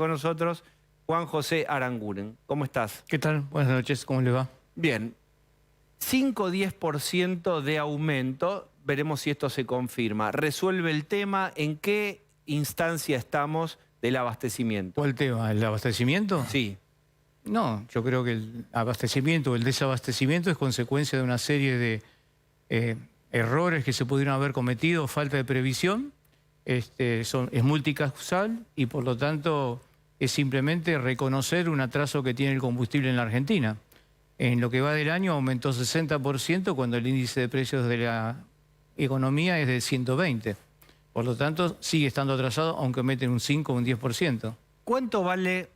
Con nosotros Juan José Aranguren. ¿Cómo estás? ¿Qué tal? Buenas noches, ¿cómo le va? Bien. 5 o 10% de aumento, veremos si esto se confirma. ¿Resuelve el tema? ¿En qué instancia estamos del abastecimiento? ¿Cuál tema? ¿El abastecimiento? Sí. No, yo creo que el abastecimiento o el desabastecimiento es consecuencia de una serie de errores que se pudieron haber cometido, falta de previsión, es multicausal y por lo tanto es simplemente reconocer un atraso que tiene el combustible en la Argentina. En lo que va del año aumentó 60% cuando el índice de precios de la economía es de 120. Por lo tanto, sigue estando atrasado, aunque meten un 5 o un 10%. ¿Cuánto vale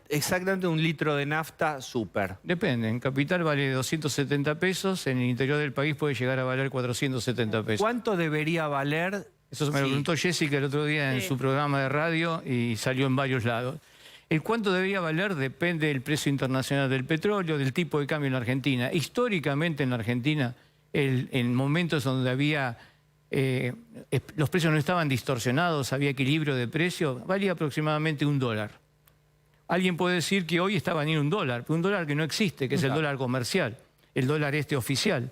exactamente un litro de nafta super? Depende, en capital vale 270 pesos, en el interior del país puede llegar a valer 470 pesos. ¿Cuánto debería valer? Eso me lo preguntó Jessica el otro día en su programa de radio y salió en varios lados. El cuánto debería valer depende del precio internacional del petróleo, del tipo de cambio en la Argentina. Históricamente en la Argentina, en momentos donde había los precios no estaban distorsionados, había equilibrio de precios, valía aproximadamente $1. Alguien puede decir que hoy está valiendo $1, pero un dólar que no existe, que es el dólar comercial, el dólar oficial.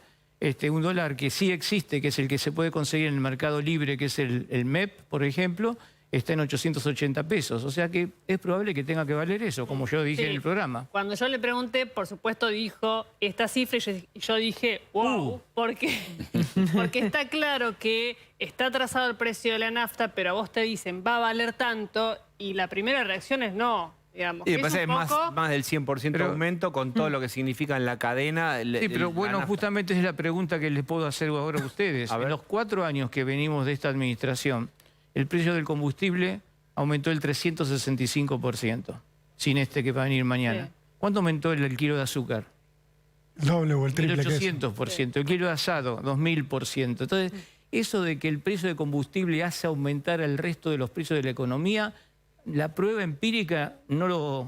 Un dólar que sí existe, que es el que se puede conseguir en el mercado libre, que es el MEP, por ejemplo, está en 880 pesos. O sea que es probable que tenga que valer eso, como yo dije en el programa. Cuando yo le pregunté, por supuesto dijo esta cifra y yo dije, wow, porque está claro que está atrasado el precio de la nafta, pero a vos te dicen, va a valer tanto, y la primera reacción es no. Digamos, y es más del 100% de aumento con todo lo que significa en la cadena. Sí, pero bueno, justamente es la pregunta que les puedo hacer ahora a ustedes. En los 4 años que venimos de esta administración, el precio del combustible aumentó el 365%, sin que va a venir mañana. Sí. ¿Cuánto aumentó el kilo de azúcar? El doble o el triple. El 800%. Sí. El kilo de asado, 2000%. Entonces, eso de que el precio de combustible hace aumentar el resto de los precios de la economía, la prueba empírica no lo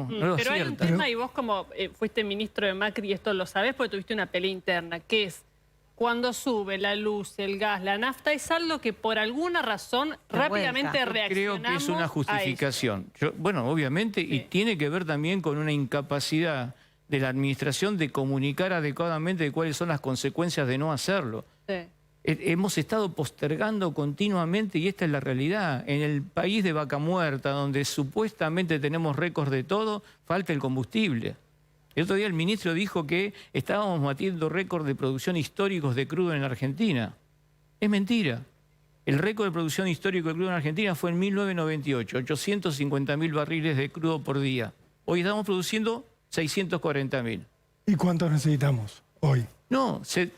Pero acierta. hay un tema, y vos como fuiste ministro de Macri, y esto lo sabés porque tuviste una pelea interna, que es cuando sube la luz, el gas, la nafta, es algo que por alguna razón rápidamente reaccionamos. Creo que es una justificación. Bueno, obviamente, y tiene que ver también con una incapacidad de la administración de comunicar adecuadamente de cuáles son las consecuencias de no hacerlo. Sí. Hemos estado postergando continuamente, y esta es la realidad. En el país de vaca muerta, donde supuestamente tenemos récords de todo, falta el combustible. El otro día el ministro dijo que estábamos batiendo récords de producción históricos de crudo en la Argentina. Es mentira. El récord de producción histórico de crudo en Argentina fue en 1998, 850.000 barriles de crudo por día. Hoy estamos produciendo 640.000. ¿Y cuántos necesitamos hoy? No, se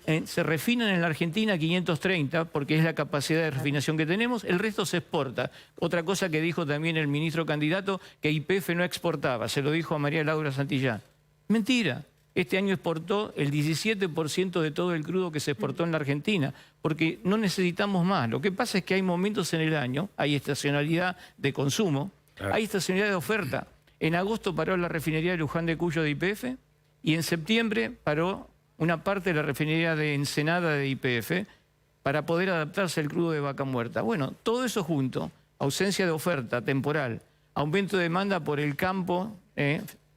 refinan en la Argentina 530 porque es la capacidad de refinación que tenemos, el resto se exporta. Otra cosa que dijo también el ministro candidato, que YPF no exportaba, se lo dijo a María Laura Santillán. Mentira, este año exportó el 17% de todo el crudo que se exportó en la Argentina, porque no necesitamos más. Lo que pasa es que hay momentos en el año, hay estacionalidad de consumo, hay estacionalidad de oferta. En agosto paró la refinería de Luján de Cuyo de YPF y en septiembre paró una parte de la refinería de Ensenada de YPF para poder adaptarse al crudo de vaca muerta. Bueno, todo eso junto, ausencia de oferta temporal, aumento de demanda por el campo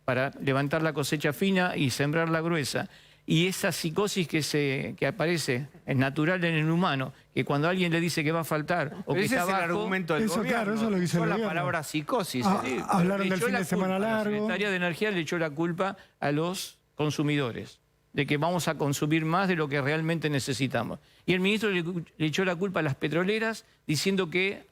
para levantar la cosecha fina y sembrar la gruesa, y esa psicosis que aparece, es natural en el humano, que cuando alguien le dice que va a faltar o que está bajo... el argumento del gobierno. Claro, eso es lo que dice el gobierno. La palabra psicosis. Hablaron del fin de semana largo. La Secretaría de Energía le echó la culpa a los consumidores, de que vamos a consumir más de lo que realmente necesitamos. Y el ministro le echó la culpa a las petroleras diciendo que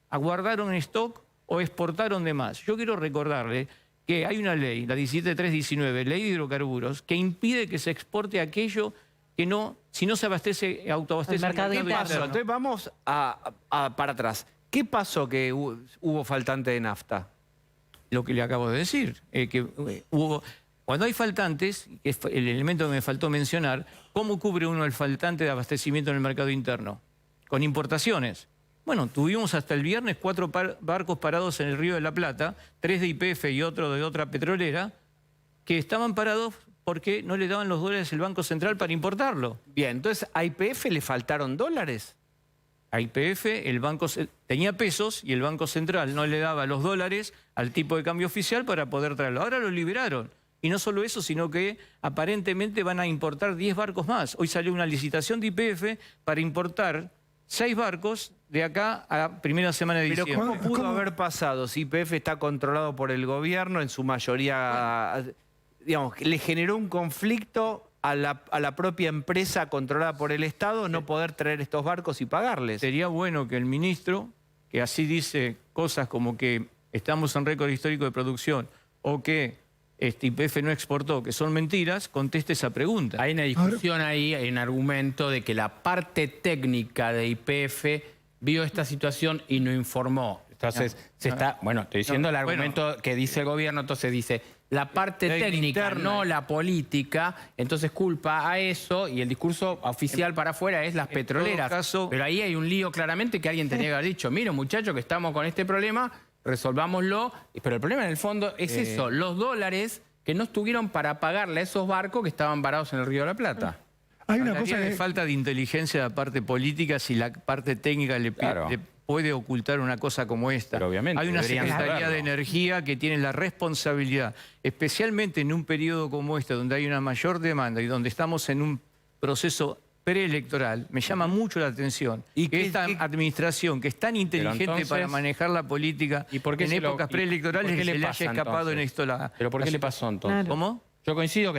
aguardaron en stock o exportaron de más. Yo quiero recordarle que hay una ley, la 17319, ley de hidrocarburos, que impide que se exporte aquello que no, si no se abastece, autoabastece el mercado interno. Entonces vamos para atrás. ¿Qué pasó que hubo faltante de nafta? Lo que le acabo de decir, que hubo... Cuando hay faltantes, que es el elemento que me faltó mencionar, ¿cómo cubre uno el faltante de abastecimiento en el mercado interno? Con importaciones. Bueno, tuvimos hasta el viernes 4 barcos parados en el Río de la Plata, 3 de YPF y otro de otra petrolera, que estaban parados porque no le daban los dólares el Banco Central para importarlo. Bien, entonces, ¿a YPF le faltaron dólares? a YPF, el banco tenía pesos y el Banco Central no le daba los dólares al tipo de cambio oficial para poder traerlo. Ahora lo liberaron. Y no solo eso, sino que aparentemente van a importar 10 barcos más. Hoy salió una licitación de YPF para importar 6 barcos de acá a la primera semana de Pero diciembre. ¿cómo pudo haber pasado si YPF está controlado por el gobierno, en su mayoría, digamos, le generó un conflicto a la propia empresa controlada por el Estado no poder traer estos barcos y pagarles? Sería bueno que el ministro, que así dice cosas como que estamos en récord histórico de producción o que YPF no exportó, que son mentiras, conteste esa pregunta. Hay una discusión ahí, hay un argumento de que la parte técnica de YPF vio esta situación y no informó. Entonces, bueno, estoy diciendo el argumento que dice el gobierno, entonces dice, la parte técnica, no la política, entonces culpa a eso y el discurso oficial para afuera es las petroleras. Pero ahí hay un lío claramente que alguien tenía que haber dicho, miren muchachos que estamos con este problema, resolvámoslo. Pero el problema en el fondo es eso, los dólares que no estuvieron para pagarle a esos barcos que estaban varados en el Río de la Plata. Hay una cosa de que... falta de inteligencia de la parte política si la parte técnica le puede ocultar una cosa como esta. Pero obviamente, hay una deberían Secretaría saberlo. de Energía que tiene la responsabilidad, especialmente en un periodo como este, donde hay una mayor demanda y donde estamos en un proceso preelectoral. Me llama mucho la atención que esta administración, que es tan inteligente entonces, para manejar la política ¿y por qué en se lo- épocas y preelectorales, por qué que le se le pasa, haya escapado entonces? en esto la... ¿Pero por qué le pasó entonces? Claro. ¿Cómo? Yo coincido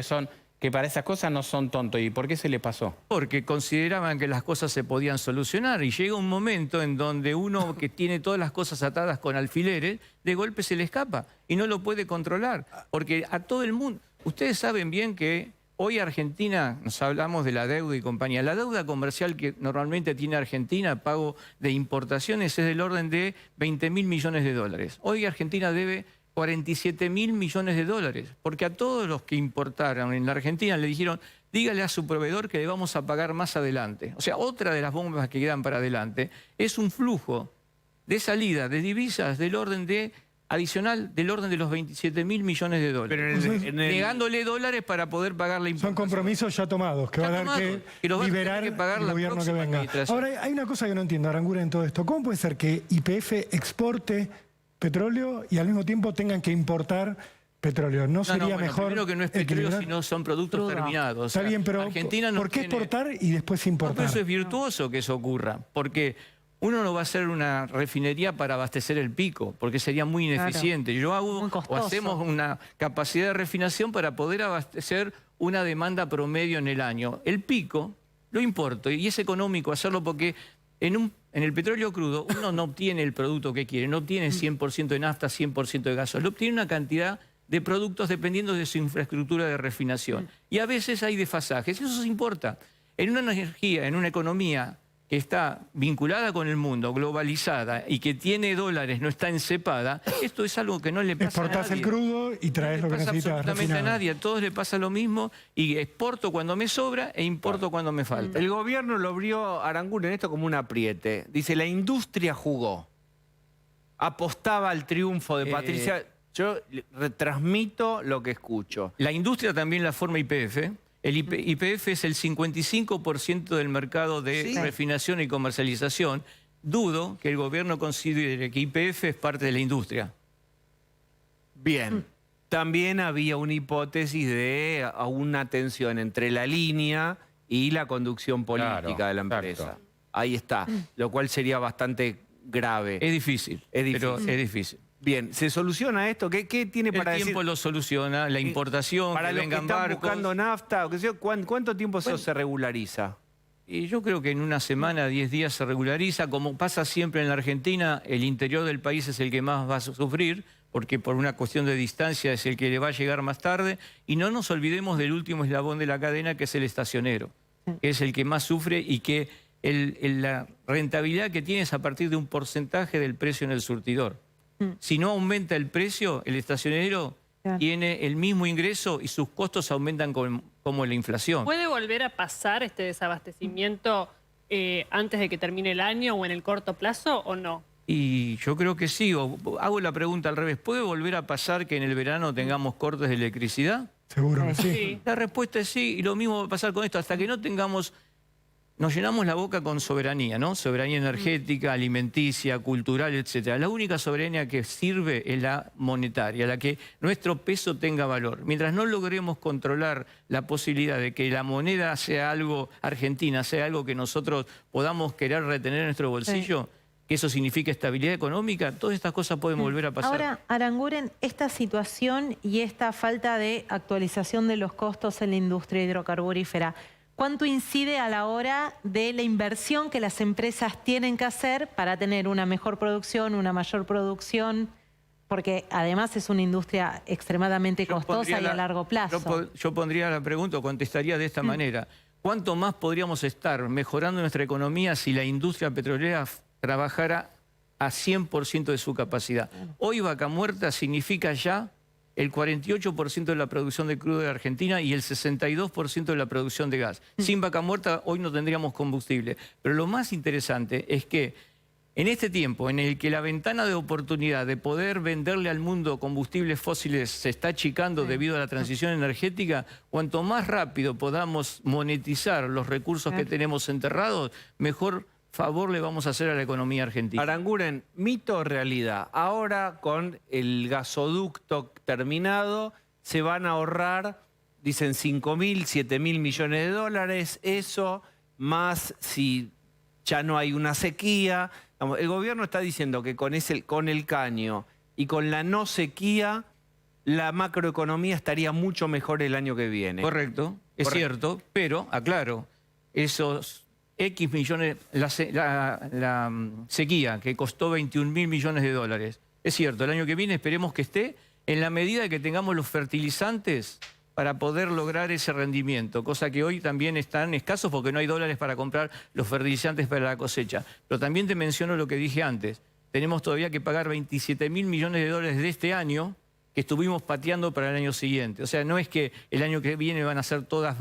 que para esas cosas no son tontos. ¿Y por qué se le pasó? Porque consideraban que las cosas se podían solucionar y llega un momento en donde uno que tiene todas las cosas atadas con alfileres, de golpe se le escapa y no lo puede controlar. Porque a todo el mundo... Ustedes saben bien que hoy Argentina, nos hablamos de la deuda y compañía, la deuda comercial que normalmente tiene Argentina, pago de importaciones, es del orden de 20.000 millones de dólares. Hoy Argentina debe 47.000 millones de dólares, porque a todos los que importaron en la Argentina le dijeron, dígale a su proveedor que le vamos a pagar más adelante. O sea, otra de las bombas que quedan para adelante es un flujo de salida de divisas del orden de adicional del orden de los 27.000 millones de dólares. Pero Negándole dólares para poder pagar la Son importación. compromisos ya tomados, que Ya va a dar tomados, que los va a tener liberar que pagar el la gobierno que próxima venga. administración. Ahora, hay una cosa que no entiendo, Aranguren, en todo esto. ¿Cómo puede ser que YPF exporte petróleo y al mismo tiempo tengan que importar petróleo? ¿No sería bueno, mejor primero que no es petróleo, equilibrar? sino son productos Crudo. terminados. O Está sea, bien, pero Argentina no ¿por qué tiene- exportar y después No, importar? pero eso es virtuoso que eso ocurra, porque uno no va a hacer una refinería para abastecer el pico, porque sería muy ineficiente. Yo hago Muy o costoso. hacemos una capacidad de refinación para poder abastecer una demanda promedio en el año. El pico lo importo y es económico hacerlo porque en el petróleo crudo uno no obtiene el producto que quiere, no obtiene 100% de nafta, 100% de gasoil, obtiene una cantidad de productos dependiendo de su infraestructura de refinación. Y a veces hay desfasajes, y eso se importa. En una energía, en una economía que está vinculada con el mundo, globalizada y que tiene dólares, no está encepada, esto es algo que no le pasa Exportás a nadie. el crudo y traes No lo le que pasa necesitas absolutamente a refinado. nadie, a todos le pasa lo mismo y exporto cuando me sobra e importo cuando me falta. el gobierno lo vio Aranguren esto como un apriete. Dice, la industria jugó. Apostaba al triunfo de Patricia. Yo retransmito lo que escucho. La industria también la forma YPF. El YPF es el 55% del mercado de Sí. refinación y comercialización. Dudo que el gobierno considere que YPF es parte de la industria. Bien. También había una hipótesis de una tensión entre la línea y la conducción política Claro, de la empresa. exacto. Ahí está. Lo cual sería bastante grave. Es difícil, Es difícil. pero es difícil. Bien, ¿se soluciona esto? ¿Qué tiene El para tiempo decir? lo soluciona, la importación, Para que los que vengan están barcos. buscando nafta, o qué sé yo, ¿cuánto tiempo eso se regulariza? Y yo creo que en una semana, 10 días se regulariza. Como pasa siempre en la Argentina, el interior del país es el que más va a sufrir, porque por una cuestión de distancia es el que le va a llegar más tarde. Y no nos olvidemos del último eslabón de la cadena, que es el estacionero, que es el que más sufre y que la rentabilidad que tiene es a partir de un porcentaje del precio en el surtidor. Si no aumenta el precio, el estacionero tiene el mismo ingreso y sus costos aumentan como la inflación. ¿Puede volver a pasar este desabastecimiento antes de que termine el año o en el corto plazo o no? Y yo creo que sí. Hago la pregunta al revés. ¿Puede volver a pasar que en el verano tengamos cortes de electricidad? Seguro que sí. Sí. La respuesta es sí, y lo mismo va a pasar con esto. Hasta que no tengamos nos llenamos la boca con soberanía, ¿no? Soberanía energética, alimenticia, cultural, etcétera. La única soberanía que sirve es la monetaria, la que nuestro peso tenga valor. Mientras no logremos controlar la posibilidad de que la moneda sea algo, argentina, sea algo que nosotros podamos querer retener en nuestro bolsillo, que eso significa estabilidad económica, todas estas cosas pueden volver a pasar. Ahora, Aranguren, esta situación y esta falta de actualización de los costos en la industria hidrocarburífera, ¿cuánto incide a la hora de la inversión que las empresas tienen que hacer para tener una mejor producción, una mayor producción? Porque además es una industria extremadamente costosa y a largo plazo. Yo pondría la pregunta o contestaría de esta manera. ¿Cuánto más podríamos estar mejorando nuestra economía si la industria petrolera trabajara a 100% de su capacidad? Hoy Vaca Muerta significa ya el 48% de la producción de crudo de Argentina y el 62% de la producción de gas. Sin Vaca Muerta hoy no tendríamos combustible. Pero lo más interesante es que en este tiempo en el que la ventana de oportunidad de poder venderle al mundo combustibles fósiles se está achicando debido a la transición energética, cuanto más rápido podamos monetizar los recursos que tenemos enterrados, mejor favor le vamos a hacer a la economía argentina. Aranguren, mito o realidad. Ahora con el gasoducto terminado se van a ahorrar, dicen 5.000, 7.000 millones de dólares. Eso más si ya no hay una sequía. El gobierno está diciendo que con el caño y con la no sequía la macroeconomía estaría mucho mejor el año que viene. Correcto, es cierto, pero aclaro, esos X millones, la sequía que costó 21.000 millones de dólares. Es cierto, el año que viene esperemos que esté en la medida que tengamos los fertilizantes para poder lograr ese rendimiento, cosa que hoy también están escasos porque no hay dólares para comprar los fertilizantes para la cosecha. Pero también te menciono lo que dije antes, tenemos todavía que pagar 27.000 millones de dólares de este año que estuvimos pateando para el año siguiente. O sea, no es que el año que viene van a ser todas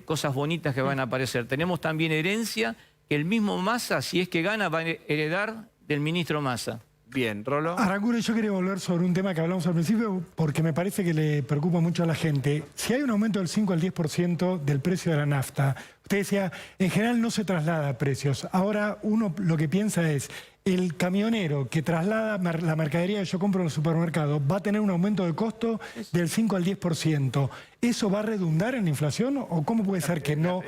cosas bonitas que van a aparecer. Tenemos también herencia que el mismo Massa, si es que gana, va a heredar del ministro Massa. Bien, Rolo. Aranguren, yo quería volver sobre un tema que hablamos al principio porque me parece que le preocupa mucho a la gente. Si hay un aumento del 5 al 10% del precio de la nafta, usted decía, en general no se traslada a precios. Ahora uno lo que piensa es, el camionero que traslada la mercadería que yo compro en el supermercado va a tener un aumento de costo del 5 al 10%. ¿Eso va a redundar en la inflación o cómo puede ser que no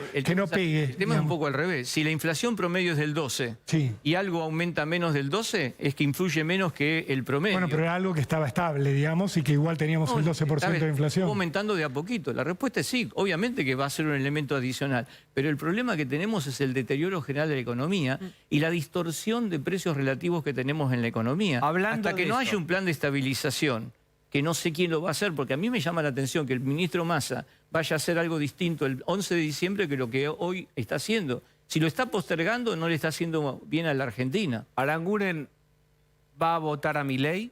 pegue? El tema es un poco al revés. Si la inflación promedio es del 12 y algo aumenta menos del 12, es que influye menos que el promedio. Bueno, pero era algo que estaba estable, digamos, y que igual teníamos el 12% de inflación. Está aumentando de a poquito. La respuesta es sí. Obviamente que va a ser un elemento adicional. Pero el problema que tenemos es el deterioro general de la economía y la distorsión de precios relativos que tenemos en la economía. Hasta que no haya un plan de estabilización, que no sé quién lo va a hacer, porque a mí me llama la atención que el ministro Massa vaya a hacer algo distinto el 11 de diciembre que lo que hoy está haciendo. Si lo está postergando, no le está haciendo bien a la Argentina. ¿Aranguren va a votar a Milei?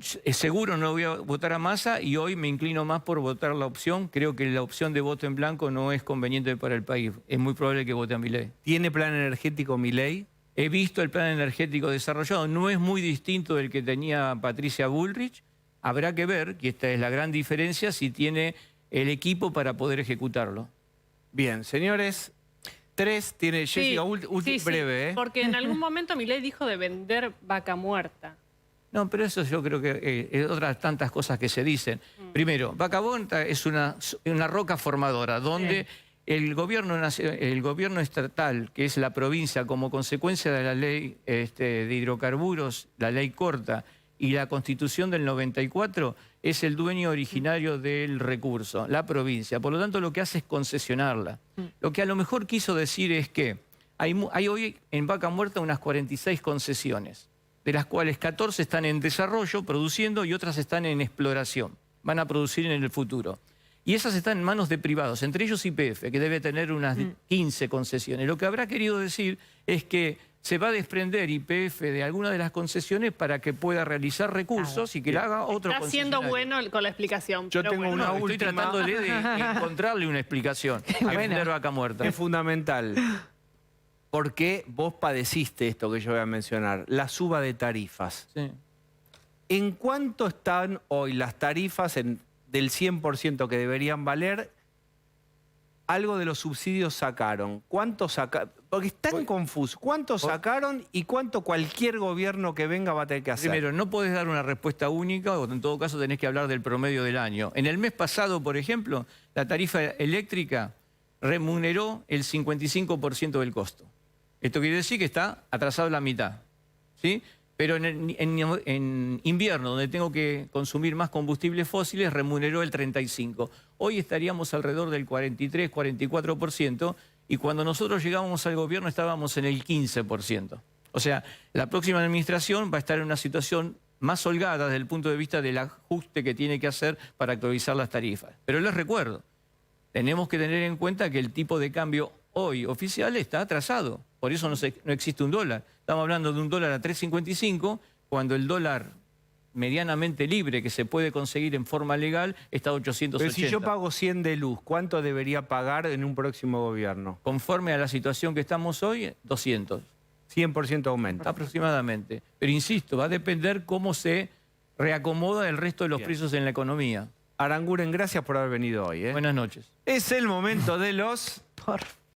Seguro no voy a votar a Massa y hoy me inclino más por votar la opción. Creo que la opción de voto en blanco no es conveniente para el país. Es muy probable que vote a Milei. ¿Tiene plan energético Milei? He visto el plan energético desarrollado. No es muy distinto del que tenía Patricia Bullrich. Habrá que ver, y esta es la gran diferencia, si tiene el equipo para poder ejecutarlo. Bien, señores. 3 tiene Jessica, breve. Porque en algún momento Milei dijo de vender Vaca Muerta. No, pero eso yo creo que es otras tantas cosas que se dicen. Primero, Vaca Muerta es una roca formadora donde el gobierno estatal, que es la provincia, como consecuencia de la ley de hidrocarburos, la ley corta y la Constitución del 94, es el dueño originario del recurso, la provincia. Por lo tanto, lo que hace es concesionarla. Lo que a lo mejor quiso decir es que hay hoy en Vaca Muerta unas 46 concesiones, de las cuales 14 están en desarrollo, produciendo, y otras están en exploración. Van a producir en el futuro. Y esas están en manos de privados, entre ellos YPF, que debe tener unas 15 concesiones. Lo que habrá querido decir es que se va a desprender YPF de alguna de las concesiones para que pueda realizar recursos y que la haga otro Está siendo bueno con la explicación. Yo tengo una última. Estoy tratando de encontrarle una explicación a vender Vaca Muerta. Es fundamental. Porque vos padeciste esto que yo voy a mencionar, la suba de tarifas. Sí. ¿En cuánto están hoy las tarifas del 100% que deberían valer algo de los subsidios sacaron. ¿Cuánto sacaron? Porque es tan confuso. ¿Cuánto sacaron y cuánto cualquier gobierno que venga va a tener que hacer? Primero, no podés dar una respuesta única, o en todo caso tenés que hablar del promedio del año. En el mes pasado, por ejemplo, la tarifa eléctrica remuneró el 55% del costo. Esto quiere decir que está atrasado la mitad, ¿sí? Pero en invierno, donde tengo que consumir más combustibles fósiles, remuneró el 35%. Hoy estaríamos alrededor del 43, 44%, y cuando nosotros llegábamos al gobierno estábamos en el 15%. O sea, la próxima administración va a estar en una situación más holgada desde el punto de vista del ajuste que tiene que hacer para actualizar las tarifas. Pero les recuerdo, tenemos que tener en cuenta que el tipo de cambio hoy oficial está atrasado. Por eso no existe un dólar. Estamos hablando de un dólar a 3.55, cuando el dólar medianamente libre que se puede conseguir en forma legal está a 880. Pero si yo pago 100 de luz, ¿cuánto debería pagar en un próximo gobierno? Conforme a la situación que estamos hoy, 200. 100% aumento. Aproximadamente. Pero insisto, va a depender cómo se reacomoda el resto de los precios en la economía. Aranguren, gracias por haber venido hoy. Buenas noches. Es el momento de los...